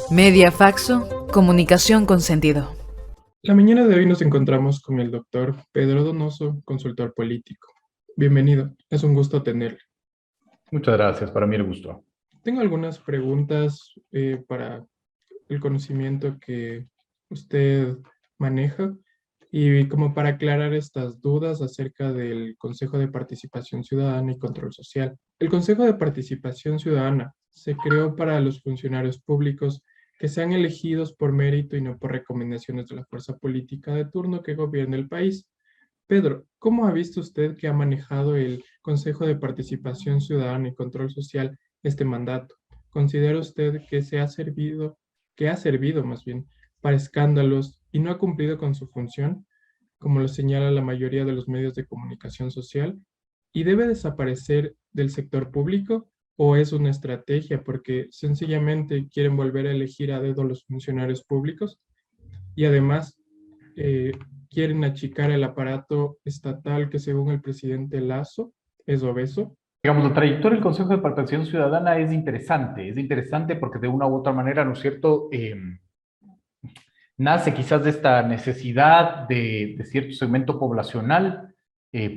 Media Faxo, comunicación con sentido. La mañana de hoy nos encontramos con el doctor Pedro Donoso, consultor político. Bienvenido, es un gusto tenerle. Muchas gracias, para mí el gusto. Tengo algunas preguntas para el conocimiento que usted maneja y como para aclarar estas dudas acerca del Consejo de Participación Ciudadana y Control Social. El Consejo de Participación Ciudadana se creó para los funcionarios públicos que sean elegidos por mérito y no por recomendaciones de la fuerza política de turno que gobierna el país. Pedro, ¿cómo ha visto usted que ha manejado el Consejo de Participación Ciudadana y Control Social este mandato? ¿Considera usted que ha servido más bien para escándalos y no ha cumplido con su función, como lo señala la mayoría de los medios de comunicación social? ¿Y debe desaparecer del sector público o es una estrategia porque sencillamente quieren volver a elegir a dedo los funcionarios públicos? Y además, eh, quieren achicar el aparato estatal que según el presidente Lazo es obeso. Digamos, la trayectoria del Consejo de Participación Ciudadana es interesante porque de una u otra manera, ¿no es cierto?, nace quizás de esta necesidad de cierto segmento poblacional.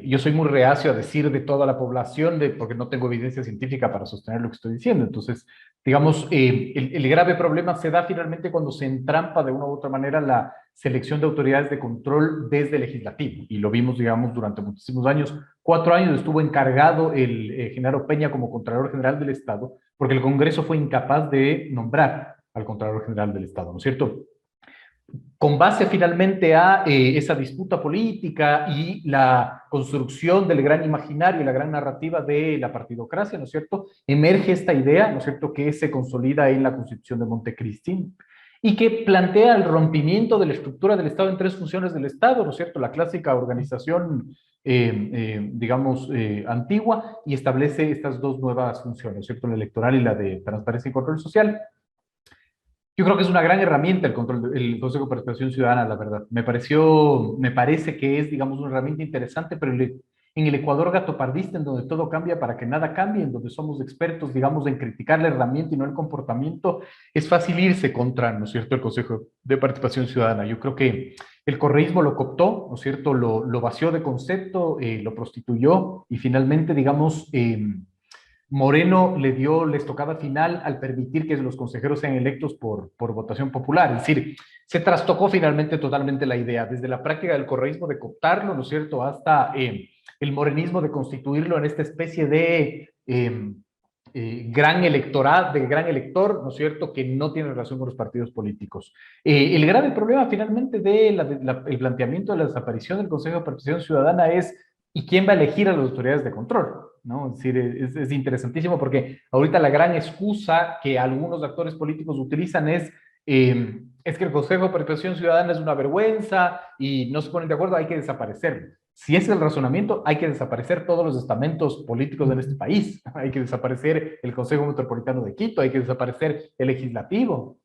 Yo soy muy reacio a decir de toda la población, porque no tengo evidencia científica para sostener lo que estoy diciendo. Entonces, digamos, el grave problema se da finalmente cuando se entrampa de una u otra manera la selección de autoridades de control desde el legislativo. Y lo vimos, digamos, durante muchísimos años. 4 años estuvo encargado el Genaro Peña como Contralor General del Estado, porque el Congreso fue incapaz de nombrar al Contralor General del Estado, ¿no es cierto? Con base finalmente a esa disputa política y la construcción del gran imaginario y la gran narrativa de la partidocracia, ¿no es cierto?, emerge esta idea, ¿no es cierto?, que se consolida en la Constitución de Montecristi y que plantea el rompimiento de la estructura del Estado en 3 funciones del Estado, ¿no es cierto?, la clásica organización, digamos, antigua, y establece estas 2 nuevas funciones, ¿no es cierto?, la electoral y la de transparencia y control social. Yo creo que es una gran herramienta el Consejo de Participación Ciudadana, la verdad. Me parece que es, digamos, una herramienta interesante, pero en el Ecuador gatopardista, en donde todo cambia para que nada cambie, en donde somos expertos, digamos, en criticar la herramienta y no el comportamiento, es fácil irse contra, ¿no es cierto?, el Consejo de Participación Ciudadana. Yo creo que el correísmo lo cooptó, ¿no es cierto?, lo vació de concepto, lo prostituyó y finalmente, digamos, Moreno le dio la estocada final al permitir que los consejeros sean electos por votación popular. Es decir, se trastocó finalmente totalmente la idea, desde la práctica del correísmo de cooptarlo, ¿no es cierto?, hasta el morenismo de constituirlo en esta especie de gran electorado, de gran elector, ¿no es cierto?, que no tiene relación con los partidos políticos. El grave problema finalmente el planteamiento de la desaparición del Consejo de Participación Ciudadana es ¿y quién va a elegir a las autoridades de control? ¿No? Es decir, es interesantísimo porque ahorita la gran excusa que algunos actores políticos utilizan es que el Consejo de Participación Ciudadana es una vergüenza y no se ponen de acuerdo, hay que desaparecerlo. Si ese es el razonamiento, hay que desaparecer todos los estamentos políticos en este país. Hay que desaparecer el Consejo Metropolitano de Quito, hay que desaparecer el legislativo.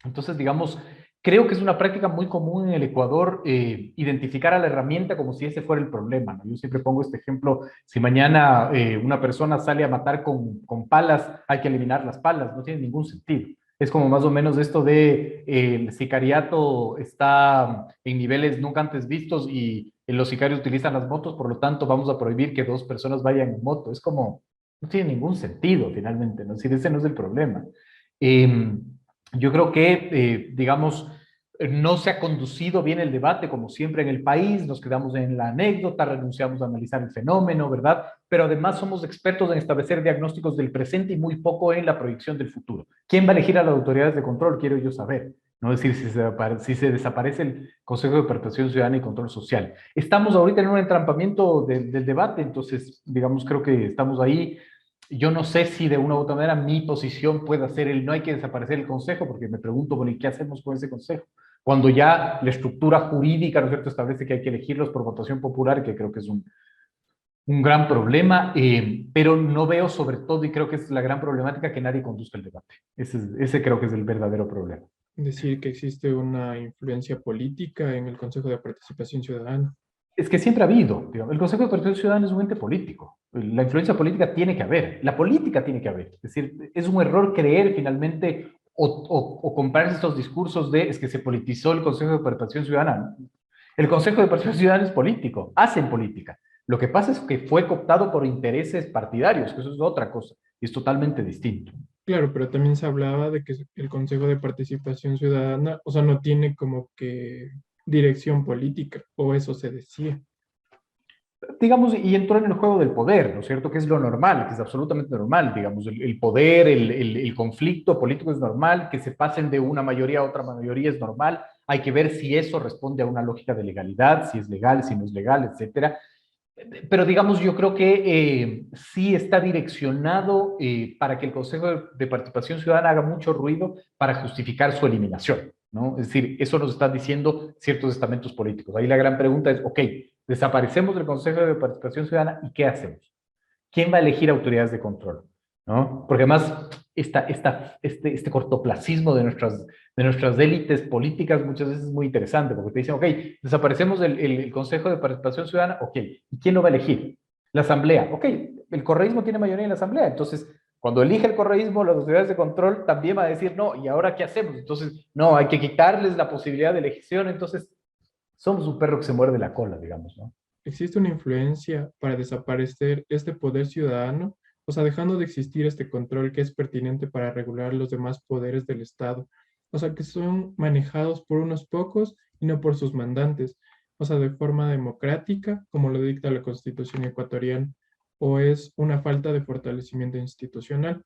Entonces, digamos, creo que es una práctica muy común en el Ecuador identificar a la herramienta como si ese fuera el problema, ¿no? Yo siempre pongo este ejemplo, si mañana una persona sale a matar con palas, hay que eliminar las palas, no tiene ningún sentido. Es como más o menos esto de el sicariato está en niveles nunca antes vistos y los sicarios utilizan las motos, por lo tanto vamos a prohibir que 2 personas vayan en moto. Es como, no tiene ningún sentido finalmente, ¿no? Es decir, ese no es el problema. Yo creo que, digamos, no se ha conducido bien el debate, como siempre en el país, nos quedamos en la anécdota, renunciamos a analizar el fenómeno, ¿verdad? Pero además somos expertos en establecer diagnósticos del presente y muy poco en la proyección del futuro. ¿Quién va a elegir a las autoridades de control? Quiero yo saber. No es decir, si se desaparece el Consejo de Participación Ciudadana y Control Social. Estamos ahorita en un entrampamiento del debate, entonces, digamos, creo que estamos ahí. Yo no sé si de una u otra manera mi posición puede ser no hay que desaparecer el consejo, porque me pregunto, bueno, ¿y qué hacemos con ese consejo? Cuando ya la estructura jurídica, ¿no es cierto?, establece que hay que elegirlos por votación popular, que creo que es un gran problema, pero no veo sobre todo, y creo que es la gran problemática, que nadie conduzca el debate. Ese creo que es el verdadero problema. Decir que existe una influencia política en el Consejo de Participación Ciudadana. Es que siempre ha habido, digamos, el Consejo de Participación Ciudadana es un ente político. La influencia política tiene que haber, la política tiene que haber. Es decir, es un error creer finalmente, o comprarse estos discursos de es que se politizó el Consejo de Participación Ciudadana. El Consejo de Participación Ciudadana es político, hacen política. Lo que pasa es que fue cooptado por intereses partidarios, que eso es otra cosa, y es totalmente distinto. Claro, pero también se hablaba de que el Consejo de Participación Ciudadana, o sea, no tiene como que dirección política, o eso se decía. Digamos, y entró en el juego del poder, ¿no es cierto? Que es lo normal, que es absolutamente normal, digamos, el poder, el conflicto político es normal, que se pasen de una mayoría a otra mayoría es normal, hay que ver si eso responde a una lógica de legalidad, si es legal, si no es legal, etcétera. Pero digamos, yo creo que sí está direccionado para que el Consejo de Participación Ciudadana haga mucho ruido para justificar su eliminación, ¿no? Es decir, eso nos están diciendo ciertos estamentos políticos. Ahí la gran pregunta es, ok, desaparecemos del Consejo de Participación Ciudadana y ¿qué hacemos? ¿Quién va a elegir autoridades de control? ¿No? Porque además este cortoplacismo de nuestras élites políticas muchas veces es muy interesante, porque te dicen, ok, desaparecemos el Consejo de Participación Ciudadana, ok, ¿y quién lo va a elegir? La Asamblea, ok, el correísmo tiene mayoría en la Asamblea, entonces cuando elige el correísmo, las autoridades de control también va a decir, no, ¿y ahora qué hacemos? Entonces, no, hay que quitarles la posibilidad de elección, entonces somos un perro que se muerde la cola, digamos, ¿no? ¿Existe una influencia para desaparecer este poder ciudadano? O sea, dejando de existir este control que es pertinente para regular los demás poderes del Estado. O sea, que son manejados por unos pocos y no por sus mandantes. O sea, de forma democrática, como lo dicta la Constitución ecuatoriana, o es una falta de fortalecimiento institucional.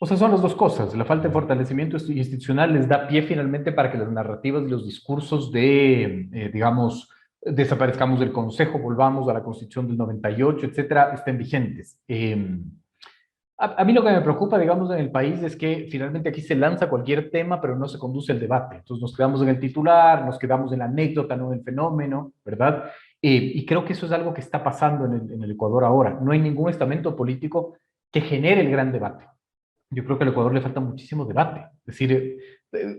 O sea, son las dos cosas. La falta de fortalecimiento institucional les da pie finalmente para que las narrativas y los discursos de, digamos, desaparezcamos del Consejo, volvamos a la Constitución del 98, etcétera, estén vigentes. A mí lo que me preocupa, digamos, en el país es que finalmente aquí se lanza cualquier tema, pero no se conduce el debate. Entonces nos quedamos en el titular, nos quedamos en la anécdota, no en el fenómeno, ¿verdad? Y creo que eso es algo que está pasando en el Ecuador ahora. No hay ningún estamento político que genere el gran debate. Yo creo que al Ecuador le falta muchísimo debate. Es decir,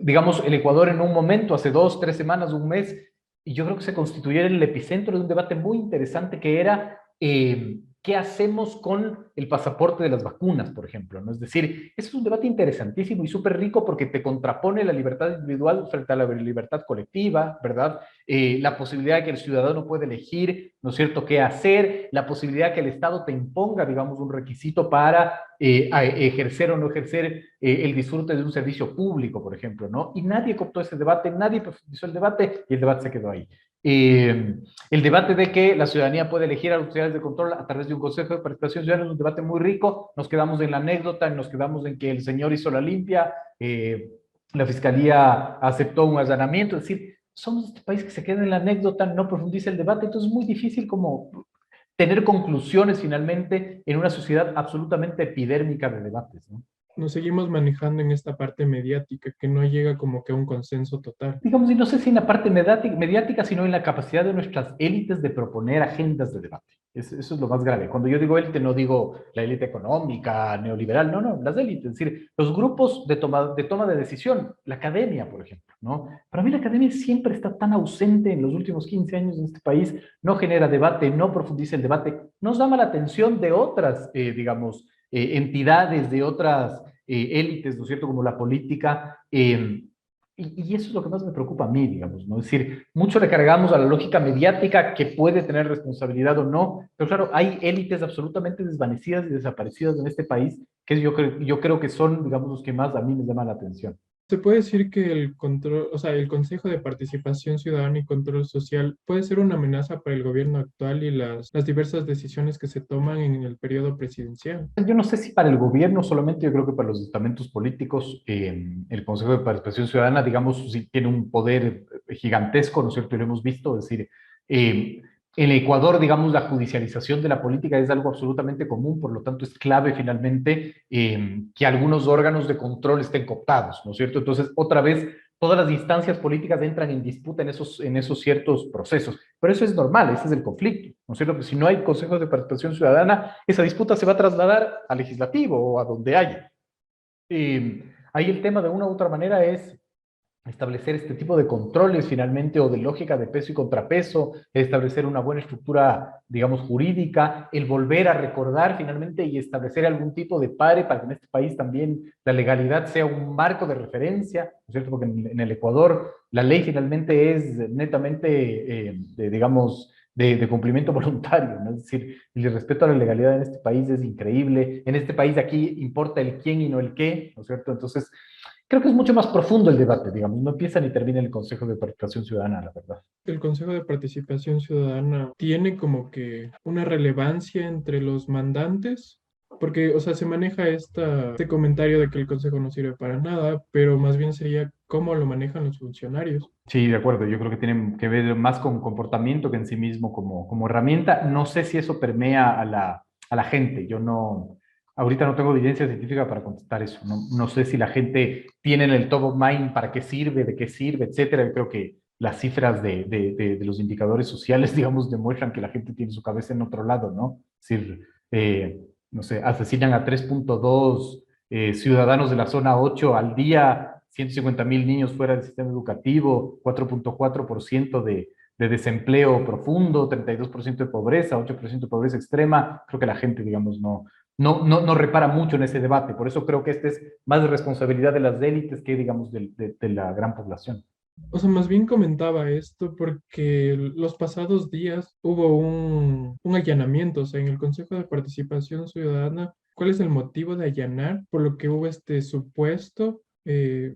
digamos, el Ecuador en un momento, hace 2, 3 semanas, un mes, y yo creo que se constituyó en el epicentro de un debate muy interesante que era qué hacemos con el pasaporte de las vacunas, por ejemplo, ¿no? Es decir, eso es un debate interesantísimo y súper rico porque te contrapone la libertad individual frente a la libertad colectiva, ¿verdad? La posibilidad de que el ciudadano pueda elegir, ¿no es cierto?, qué hacer, la posibilidad de que el Estado te imponga, digamos, un requisito para ejercer o no ejercer el disfrute de un servicio público, por ejemplo, ¿no? Y nadie cooptó ese debate, nadie profundizó el debate y el debate se quedó ahí. El debate de que la ciudadanía puede elegir a las autoridades de control a través de un Consejo de Participación Ciudadana es un debate muy rico, nos quedamos en la anécdota, nos quedamos en que el señor hizo la limpia, la fiscalía aceptó un allanamiento, es decir, somos este país que se queda en la anécdota, no profundiza el debate, entonces es muy difícil como tener conclusiones finalmente en una sociedad absolutamente epidérmica de debates, ¿no? Nos seguimos manejando en esta parte mediática que no llega como que a un consenso total. Digamos, y no sé si en la parte mediática, sino en la capacidad de nuestras élites de proponer agendas de debate. Eso es lo más grave. Cuando yo digo élite, no digo la élite económica, neoliberal, no, no, las élites, es decir, los grupos de toma de decisión, la academia, por ejemplo, ¿no? Para mí la academia siempre está tan ausente en los últimos 15 años en este país, no genera debate, no profundiza el debate, nos llama la atención de otras, digamos, entidades, de otras élites, ¿no es cierto?, como la política, y eso es lo que más me preocupa a mí, digamos, ¿no? Es decir, mucho le cargamos a la lógica mediática que puede tener responsabilidad o no, pero claro, hay élites absolutamente desvanecidas y desaparecidas en este país que yo creo que son, digamos, los que más a mí me llaman la atención. Se puede decir que el control, o sea, el Consejo de Participación Ciudadana y Control Social puede ser una amenaza para el gobierno actual y las diversas decisiones que se toman en el periodo presidencial. Yo no sé si para el gobierno solamente, yo creo que para los estamentos políticos, el Consejo de Participación Ciudadana, digamos, sí tiene un poder gigantesco, ¿no es cierto? Y lo hemos visto, es decir, en Ecuador, digamos, la judicialización de la política es algo absolutamente común, por lo tanto es clave finalmente que algunos órganos de control estén cooptados, ¿no es cierto? Entonces, otra vez, todas las instancias políticas entran en disputa en esos ciertos procesos. Pero eso es normal, ese es el conflicto, ¿no es cierto? Que si no hay consejos de participación ciudadana, esa disputa se va a trasladar al legislativo o a donde haya. Ahí el tema de una u otra manera es establecer este tipo de controles finalmente o de lógica de peso y contrapeso, establecer una buena estructura, digamos, jurídica, el volver a recordar finalmente y establecer algún tipo de pare para que en este país también la legalidad sea un marco de referencia, ¿no es cierto? Porque en el Ecuador la ley finalmente es netamente, digamos, de cumplimiento voluntario, ¿no? Es decir, el respeto a la legalidad en este país es increíble. En este país de aquí importa el quién y no el qué, ¿no es cierto? Entonces, creo que es mucho más profundo el debate, digamos, no empieza ni termina el Consejo de Participación Ciudadana, la verdad. El Consejo de Participación Ciudadana tiene como que una relevancia entre los mandantes, porque, o sea, se maneja este comentario de que el Consejo no sirve para nada, pero más bien sería cómo lo manejan los funcionarios. Sí, de acuerdo, yo creo que tiene que ver más con comportamiento que en sí mismo como herramienta. No sé si eso permea a la gente, yo no, ahorita no tengo evidencia científica para contestar eso, no sé si la gente tiene en el top of mind para qué sirve, de qué sirve, etcétera. Yo creo que las cifras de los indicadores sociales, digamos, demuestran que la gente tiene su cabeza en otro lado, ¿no? Es decir, no sé, asesinan a 3.2 ciudadanos de la zona 8 al día, 150.000 niños fuera del sistema educativo, 4.4% de desempleo profundo, 32% de pobreza, 8% de pobreza extrema. Creo que la gente, digamos, no repara mucho en ese debate. Por eso creo que este es más de responsabilidad de las élites que, digamos, de la gran población. O sea, más bien comentaba esto porque los pasados días hubo un allanamiento, o sea, en el Consejo de Participación Ciudadana. ¿Cuál es el motivo de allanar? Por lo que hubo este supuesto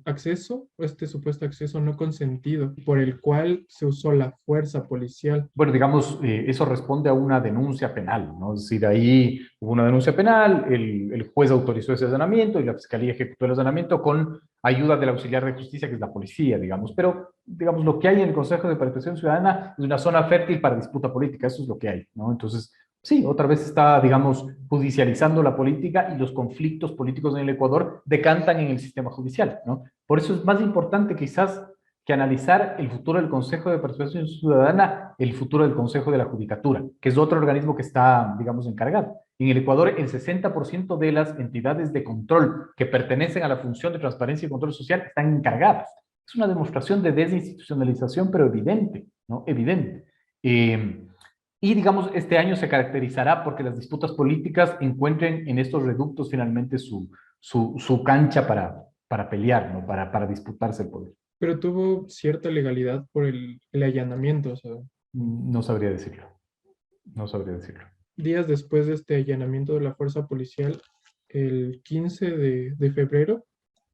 acceso, o este supuesto acceso no consentido, por el cual se usó la fuerza policial. Bueno, digamos, eso responde a una denuncia penal, ¿no? Es decir, ahí hubo una denuncia penal, el juez autorizó ese allanamiento y la fiscalía ejecutó el allanamiento con ayuda del auxiliar de justicia, que es la policía, digamos. Pero, digamos, lo que hay en el Consejo de Participación Ciudadana es una zona fértil para disputa política, eso es lo que hay, ¿no? Entonces, sí, otra vez está, digamos, judicializando la política y los conflictos políticos en el Ecuador decantan en el sistema judicial, ¿no? Por eso es más importante quizás que analizar el futuro del Consejo de Participación Ciudadana, el futuro del Consejo de la Judicatura, que es otro organismo que está, digamos, encargado. En el Ecuador, el 60% de las entidades de control que pertenecen a la función de transparencia y control social están encargadas. Es una demostración de desinstitucionalización, pero evidente, ¿no? Evidente. Y, digamos, este año se caracterizará porque las disputas políticas encuentren en estos reductos finalmente su cancha para pelear, ¿no? Para disputarse el poder. Pero tuvo cierta legalidad por el allanamiento, o sea, No sabría decirlo. No sabría decirlo. días después de este allanamiento de la fuerza policial, el 15 de febrero,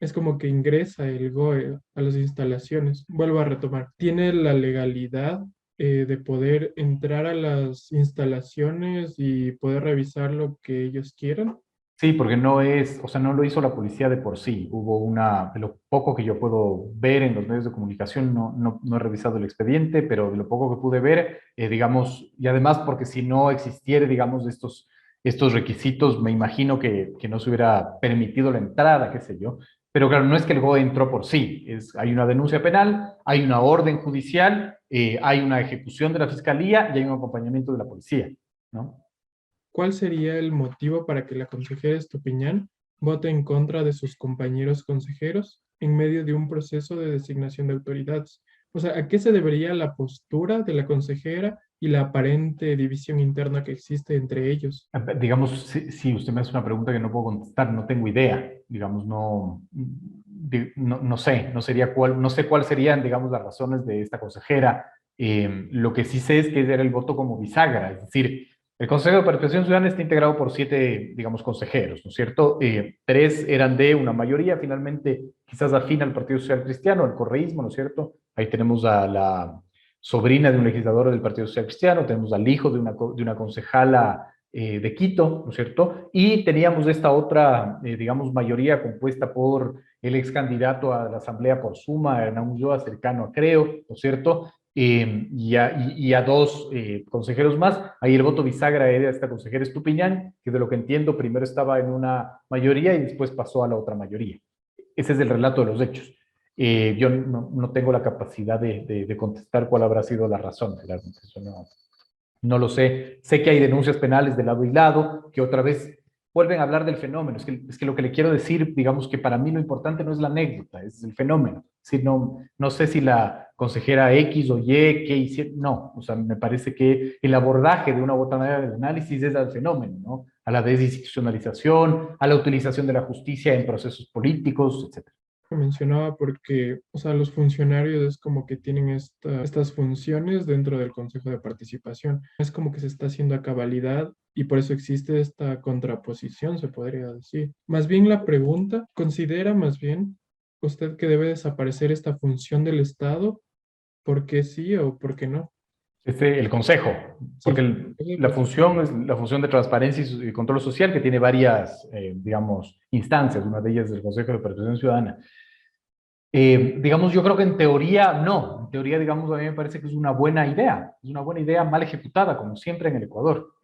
es como que ingresa el GOE a las instalaciones. Vuelvo a retomar. Tiene la legalidad de poder entrar a las instalaciones y poder revisar lo que ellos quieran. Sí, porque no es, o sea, no lo hizo la policía de por sí. Hubo de lo poco que yo puedo ver en los medios de comunicación, no he revisado el expediente, pero de lo poco que pude ver, digamos, y además porque si no existiera, digamos, estos requisitos, me imagino que no se hubiera permitido la entrada, qué sé yo. Pero claro, no es que el GOE entró por sí, hay una denuncia penal, hay una orden judicial, hay una ejecución de la fiscalía y hay un acompañamiento de la policía, ¿no? ¿Cuál sería el motivo para que la consejera Estupiñán vote en contra de sus compañeros consejeros en medio de un proceso de designación de autoridades? O sea, ¿a qué se debería la postura de la consejera y la aparente división interna que existe entre ellos? Digamos, si usted me hace una pregunta que no puedo contestar, no tengo idea, digamos, no sé, no sé cuáles serían, digamos, las razones de esta consejera. Lo que sí sé es que era el voto como bisagra, es decir, el Consejo de Participación Ciudadana está integrado por 7, digamos, consejeros, ¿no es cierto? 3 eran de una mayoría, finalmente, quizás afín al Partido Social Cristiano, al correísmo, ¿no es cierto? Ahí tenemos a la sobrina de un legislador del Partido Social Cristiano, tenemos al hijo de una concejala de Quito, ¿no es cierto? Y teníamos esta otra, digamos, mayoría compuesta por el ex candidato a la Asamblea por Suma, Hernán Ulloa, cercano a Creo, ¿no es cierto? Y a 2 consejeros más. Ahí el voto bisagra era esta consejera Estupiñán, que de lo que entiendo primero estaba en una mayoría y después pasó a la otra mayoría. Ese es el relato de los hechos. Yo no tengo la capacidad de contestar cuál habrá sido la razón, realmente eso no lo sé. Sé que hay denuncias penales de lado y lado, que otra vez vuelven a hablar del fenómeno. Es que lo que le quiero decir, digamos que para mí lo importante no es la anécdota, es el fenómeno. decir, no sé si la consejera X o Y, qué hicieron, no, o sea, me parece que el abordaje de una u otra manera del análisis es al fenómeno, ¿no? A la desinstitucionalización, a la utilización de la justicia en procesos políticos, etc. Lo mencionaba porque, o sea, los funcionarios es como que tienen estas funciones dentro del Consejo de Participación. Es como que se está haciendo a cabalidad y por eso existe esta contraposición, se podría decir. Más bien la pregunta, ¿considera más bien usted que debe desaparecer esta función del Estado? ¿Por qué sí o por qué no? El Consejo, porque Sí. la función es la función de transparencia y control social que tiene varias, digamos, instancias, una de ellas es el Consejo de Participación Ciudadana. Digamos, yo creo que en teoría no, en teoría, digamos, a mí me parece que es una buena idea mal ejecutada, como siempre en el Ecuador,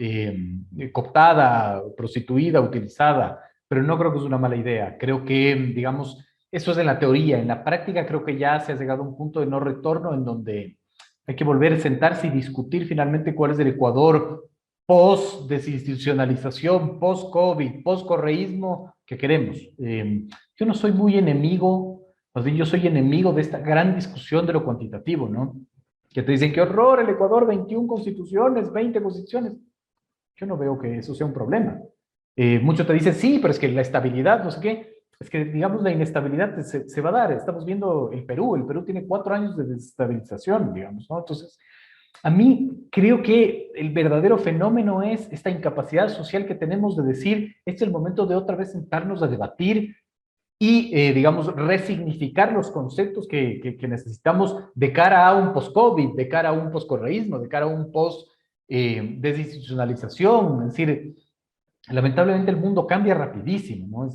cooptada, prostituida, utilizada, pero no creo que es una mala idea. Creo que, digamos, eso es en la teoría. En la práctica creo que ya se ha llegado a un punto de no retorno en donde hay que volver a sentarse y discutir finalmente cuál es el Ecuador post-desinstitucionalización, post-COVID, post-correísmo que queremos. Yo no soy muy enemigo, más bien yo soy enemigo de esta gran discusión de lo cuantitativo, ¿no? Que te dicen, qué horror, el Ecuador, 21 constituciones, 20 constituciones. Yo no veo que eso sea un problema. Muchos te dicen, sí, pero es que la estabilidad, no sé qué. Es que, digamos, la inestabilidad se va a dar. Estamos viendo el Perú tiene 4 años de desestabilización, digamos, ¿no? Entonces, a mí creo que el verdadero fenómeno es esta incapacidad social que tenemos de decir, este es el momento de otra vez sentarnos a debatir y, digamos, resignificar los conceptos que necesitamos de cara a un post-COVID, de cara a un post-correísmo, de cara a un post-desinstitucionalización. Es decir, lamentablemente el mundo cambia rapidísimo, ¿no?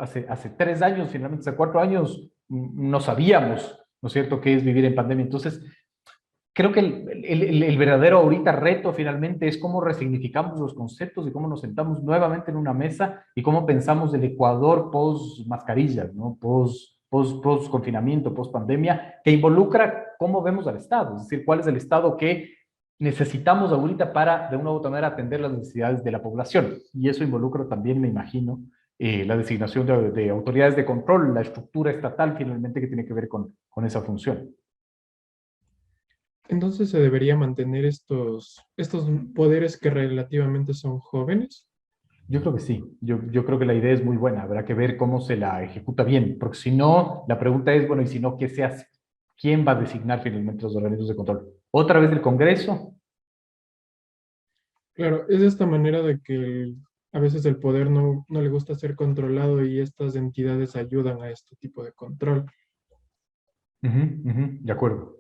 Hace 3 años, finalmente hace 4 años, no sabíamos, ¿no es cierto?, qué es vivir en pandemia. Entonces, creo que el verdadero ahorita reto finalmente es cómo resignificamos los conceptos y cómo nos sentamos nuevamente en una mesa y cómo pensamos el Ecuador post mascarillas, ¿no? Post confinamiento, post pandemia, que involucra cómo vemos al Estado, es decir, cuál es el Estado que necesitamos ahorita para de una u otra manera atender las necesidades de la población. Y eso involucra también, me imagino, la designación de autoridades de control, la estructura estatal finalmente que tiene que ver con esa función. Entonces se debería mantener estos poderes que relativamente son jóvenes. Yo creo que sí, yo creo que la idea es muy buena, habrá que ver cómo se la ejecuta bien, porque si no, la pregunta es, bueno, y si no, ¿qué se hace? ¿Quién va a designar finalmente los organismos de control? ¿Otra vez el Congreso? Claro, es de esta manera de que a veces el poder no le gusta ser controlado y estas entidades ayudan a este tipo de control. De acuerdo.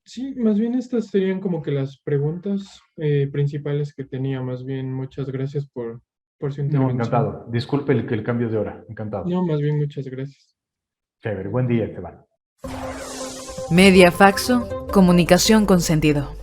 Sí, más bien estas serían como que las preguntas principales que tenía. Más bien, muchas gracias por su No, intervención. encantado. Disculpe el cambio de hora, encantado. No, más bien, muchas gracias. Chévere, buen día, Esteban. Media Faxo, comunicación con sentido.